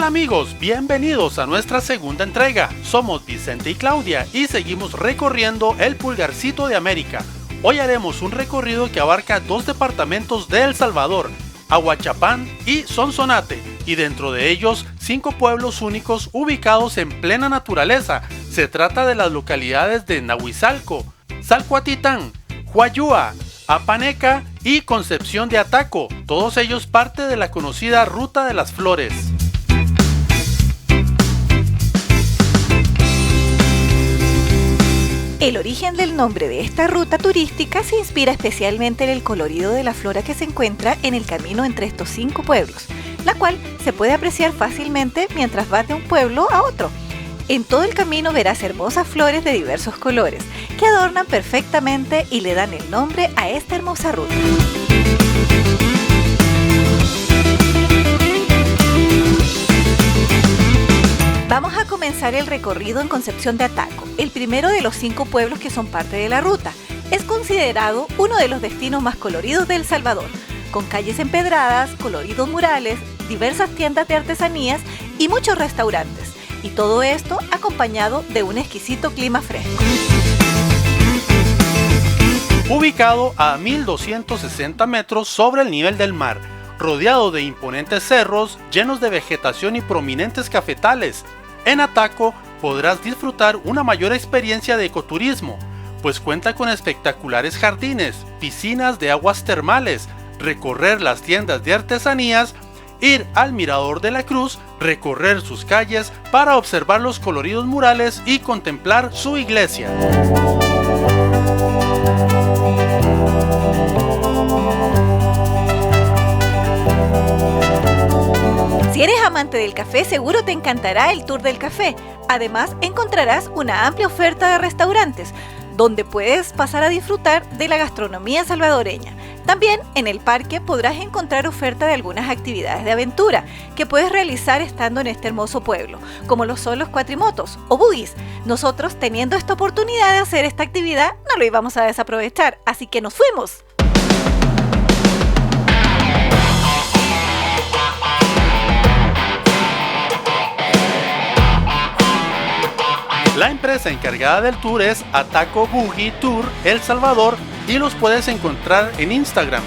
Hola amigos, bienvenidos a nuestra segunda entrega. Somos Vicente y Claudia y seguimos recorriendo el Pulgarcito de América. Hoy haremos un recorrido que abarca 2 departamentos de El Salvador, Ahuachapán y Sonsonate, y dentro de ellos 5 pueblos únicos ubicados en plena naturaleza. Se trata de las localidades de Nahuizalco, Salcuatitán, Huayúa, Apaneca y Concepción de Ataco, todos ellos parte de la conocida Ruta de las Flores. El origen del nombre de esta ruta turística se inspira especialmente en el colorido de la flora que se encuentra en el camino entre estos 5 pueblos, la cual se puede apreciar fácilmente mientras vas de un pueblo a otro. En todo el camino verás hermosas flores de diversos colores, que adornan perfectamente y le dan el nombre a esta hermosa ruta. Vamos a comenzar el recorrido en Concepción de Ataco, el primero de los 5 pueblos que son parte de la ruta. Es considerado uno de los destinos más coloridos de El Salvador, con calles empedradas, coloridos murales, diversas tiendas de artesanías y muchos restaurantes. Y todo esto acompañado de un exquisito clima fresco. Ubicado a 1260 metros sobre el nivel del mar, rodeado de imponentes cerros llenos de vegetación y prominentes cafetales, en Ataco podrás disfrutar una mayor experiencia de ecoturismo, pues cuenta con espectaculares jardines, piscinas de aguas termales, recorrer las tiendas de artesanías, ir al Mirador de la Cruz, recorrer sus calles para observar los coloridos murales y contemplar su iglesia. Si eres amante del café, seguro te encantará el Tour del Café. Además, encontrarás una amplia oferta de restaurantes, donde puedes pasar a disfrutar de la gastronomía salvadoreña. También en el parque podrás encontrar oferta de algunas actividades de aventura que puedes realizar estando en este hermoso pueblo, como lo son los cuatrimotos o buggies. Nosotros, teniendo esta oportunidad de hacer esta actividad, no lo íbamos a desaprovechar, así que nos fuimos. La empresa encargada del tour es Ataco Buggy Tour El Salvador y los puedes encontrar en Instagram.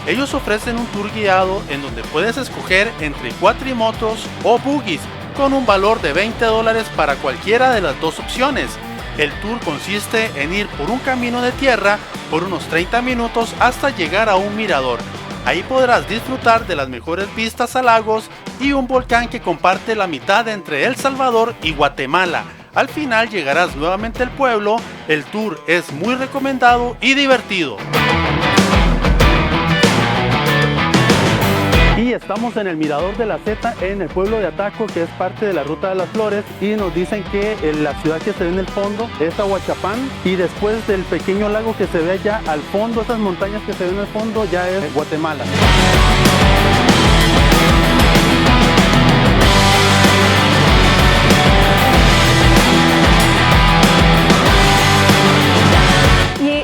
Ellos ofrecen un tour guiado en donde puedes escoger entre cuatrimotos o buggies con un valor de $20 para cualquiera de las 2 opciones. El tour consiste en ir por un camino de tierra por unos 30 minutos hasta llegar a un mirador. Ahí podrás disfrutar de las mejores vistas a lagos y un volcán que comparte la mitad entre El Salvador y Guatemala. Al final llegarás nuevamente al pueblo. El tour es muy recomendado y divertido. Y estamos en el Mirador de la Z en el pueblo de Ataco, que es parte de la Ruta de las Flores, y nos dicen que la ciudad que se ve en el fondo es Ahuachapán, y después del pequeño lago que se ve allá al fondo, esas montañas que se ven al fondo, ya es Guatemala.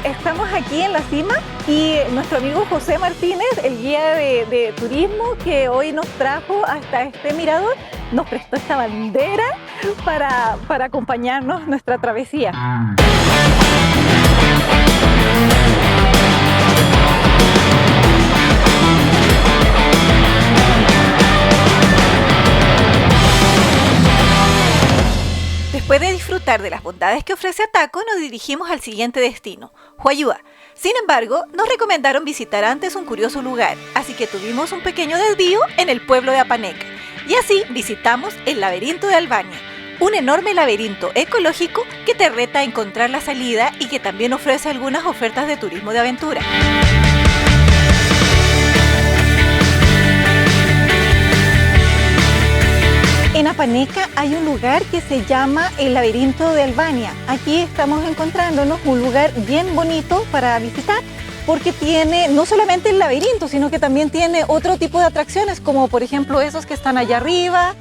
Estamos aquí en la cima y nuestro amigo José Martínez, el guía de turismo que hoy nos trajo hasta este mirador, nos prestó esta bandera para acompañarnos en nuestra travesía. Después de disfrutar de las bondades que ofrece Ataco, nos dirigimos al siguiente destino, Huayúa. Sin embargo, nos recomendaron visitar antes un curioso lugar, así que tuvimos un pequeño desvío en el pueblo de Apaneca. Y así visitamos el laberinto de Albania, un enorme laberinto ecológico que te reta a encontrar la salida y que también ofrece algunas ofertas de turismo de aventura. En Apaneca hay un lugar que se llama el Laberinto de Albania. Aquí estamos encontrándonos un lugar bien bonito para visitar porque tiene no solamente el laberinto, sino que también tiene otro tipo de atracciones, como por ejemplo esos que están allá arriba,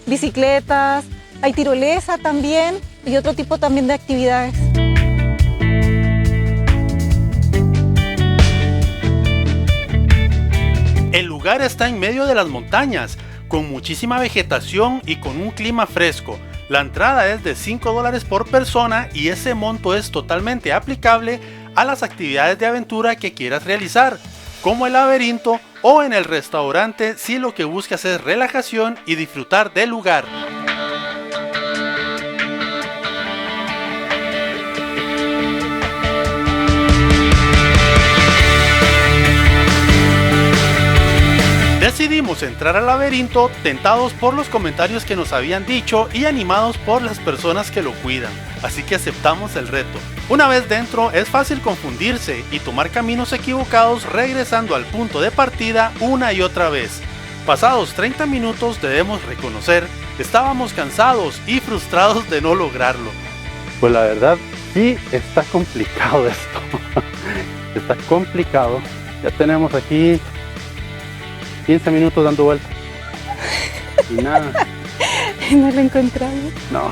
bicicletas, hay tirolesa también y otro tipo también de actividades. El lugar está en medio de las montañas, con muchísima vegetación y con un clima fresco. La entrada es de $5 por persona y ese monto es totalmente aplicable a las actividades de aventura que quieras realizar, como el laberinto o en el restaurante si lo que buscas es relajación y disfrutar del lugar. Decidimos entrar al laberinto tentados por los comentarios que nos habían dicho y animados por las personas que lo cuidan, así que aceptamos el reto. Una vez dentro es fácil confundirse y tomar caminos equivocados regresando al punto de partida una y otra vez. Pasados 30 minutos debemos reconocer, estábamos cansados y frustrados de no lograrlo. Pues la verdad sí está complicado esto, está complicado. Ya tenemos aquí 15 minutos dando vueltas y nada. No lo encontramos. No.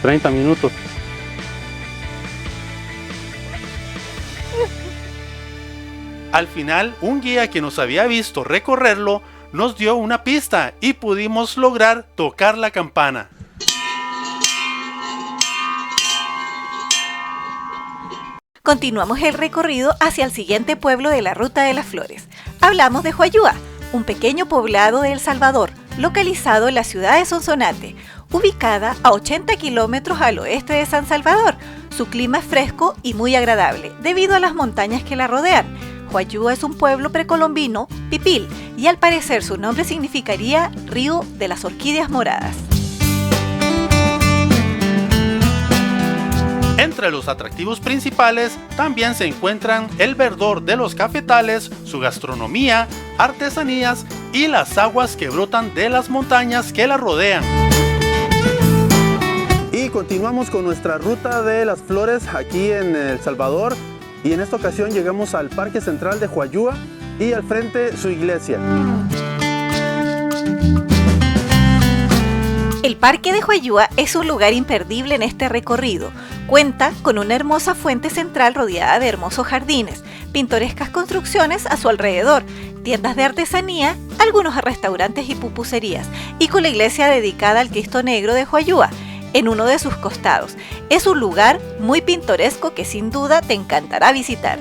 $30 minutos. Al final, un guía que nos había visto recorrerlo nos dio una pista y pudimos lograr tocar la campana. Continuamos el recorrido hacia el siguiente pueblo de la Ruta de las Flores. Hablamos de Huayúa, un pequeño poblado de El Salvador, localizado en la ciudad de Sonsonate, ubicada a 80 kilómetros al oeste de San Salvador. Su clima es fresco y muy agradable, debido a las montañas que la rodean. Huayúa es un pueblo precolombino, pipil, y al parecer su nombre significaría río de las orquídeas moradas. Entre los atractivos principales también se encuentran el verdor de los cafetales, su gastronomía, artesanías y las aguas que brotan de las montañas que la rodean. Y continuamos con nuestra Ruta de las Flores aquí en El Salvador. Y en esta ocasión llegamos al Parque Central de Huayúa y al frente su iglesia. El Parque de Huayúa es un lugar imperdible en este recorrido. Cuenta con una hermosa fuente central rodeada de hermosos jardines, pintorescas construcciones a su alrededor, tiendas de artesanía, algunos restaurantes y pupuserías, y con la iglesia dedicada al Cristo Negro de Huayúa en uno de sus costados. Es un lugar muy pintoresco que sin duda te encantará visitar.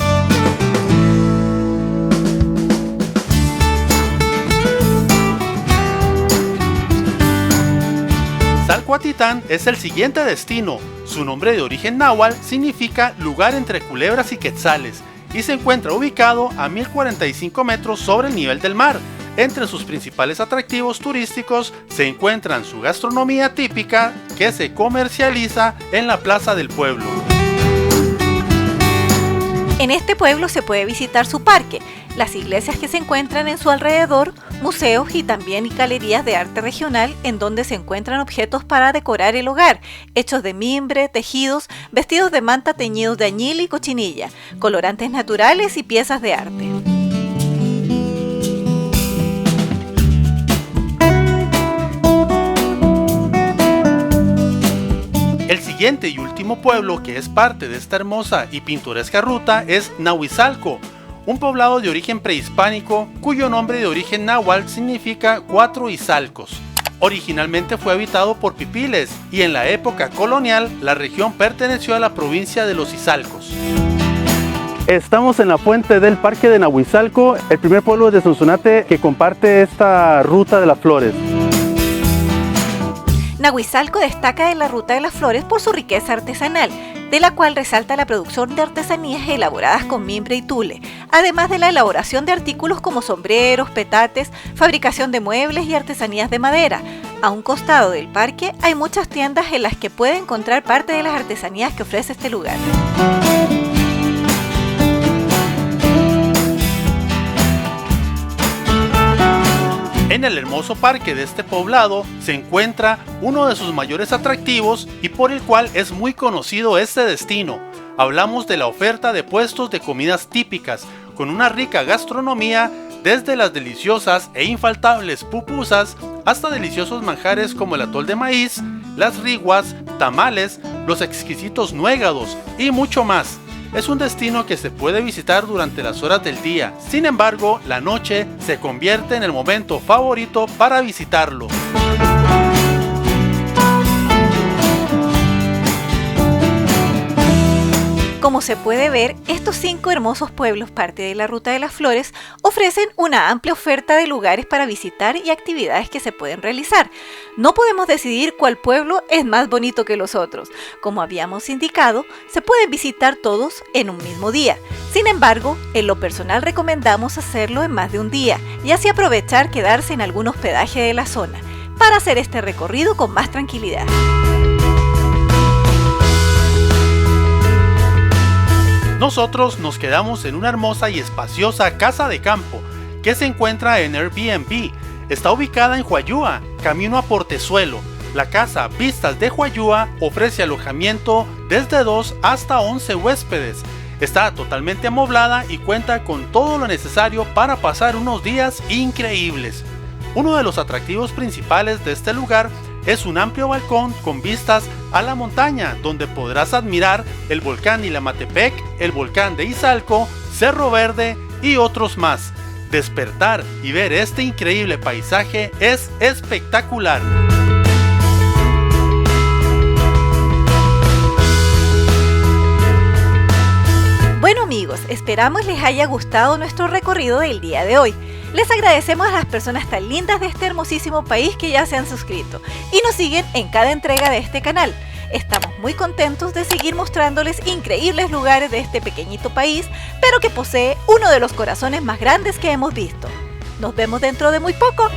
Salcuatitán es el siguiente destino. Su nombre de origen náhuatl significa lugar entre culebras y quetzales y se encuentra ubicado a 1045 metros sobre el nivel del mar. Entre sus principales atractivos turísticos se encuentran su gastronomía típica que se comercializa en la plaza del pueblo. En este pueblo se puede visitar su parque, las iglesias que se encuentran en su alrededor, museos y también galerías de arte regional en donde se encuentran objetos para decorar el hogar, hechos de mimbre, tejidos, vestidos de manta teñidos de añil y cochinilla, colorantes naturales y piezas de arte. El siguiente y último pueblo que es parte de esta hermosa y pintoresca ruta es Nahuizalco, un poblado de origen prehispánico cuyo nombre de origen náhuatl significa cuatro izalcos. Originalmente fue habitado por pipiles y en la época colonial la región perteneció a la provincia de los Izalcos. Estamos en la fuente del Parque de Nahuizalco, el primer pueblo de Sonsonate que comparte esta Ruta de las Flores. Nahuizalco destaca en la Ruta de las Flores por su riqueza artesanal, de la cual resalta la producción de artesanías elaboradas con mimbre y tule, además de la elaboración de artículos como sombreros, petates, fabricación de muebles y artesanías de madera. A un costado del parque hay muchas tiendas en las que puede encontrar parte de las artesanías que ofrece este lugar. En el hermoso parque de este poblado se encuentra uno de sus mayores atractivos y por el cual es muy conocido este destino. Hablamos de la oferta de puestos de comidas típicas, con una rica gastronomía, desde las deliciosas e infaltables pupusas hasta deliciosos manjares como el atol de maíz, las riguas, tamales, los exquisitos nuegados y mucho más. Es un destino que se puede visitar durante las horas del día, sin embargo, la noche se convierte en el momento favorito para visitarlo. Como se puede ver, estos 5 hermosos pueblos, parte de la Ruta de las Flores, ofrecen una amplia oferta de lugares para visitar y actividades que se pueden realizar. No podemos decidir cuál pueblo es más bonito que los otros. Como habíamos indicado, se pueden visitar todos en un mismo día. Sin embargo, en lo personal recomendamos hacerlo en más de un día y así aprovechar quedarse en algún hospedaje de la zona, para hacer este recorrido con más tranquilidad. Nosotros nos quedamos en una hermosa y espaciosa casa de campo que se encuentra en Airbnb. Está ubicada en Huayúa, camino a Portezuelo. La casa Vistas de Huayúa ofrece alojamiento desde 2 hasta 11 huéspedes. Está totalmente amoblada y cuenta con todo lo necesario para pasar unos días increíbles. Uno de los atractivos principales de este lugar es un amplio balcón con vistas a la montaña, donde podrás admirar el volcán Ilamatepec, el volcán de Izalco, Cerro Verde y otros más. Despertar y ver este increíble paisaje es espectacular. Bueno amigos, esperamos les haya gustado nuestro recorrido del día de hoy. Les agradecemos a las personas tan lindas de este hermosísimo país que ya se han suscrito y nos siguen en cada entrega de este canal. Estamos muy contentos de seguir mostrándoles increíbles lugares de este pequeñito país, pero que posee uno de los corazones más grandes que hemos visto. Nos vemos dentro de muy poco.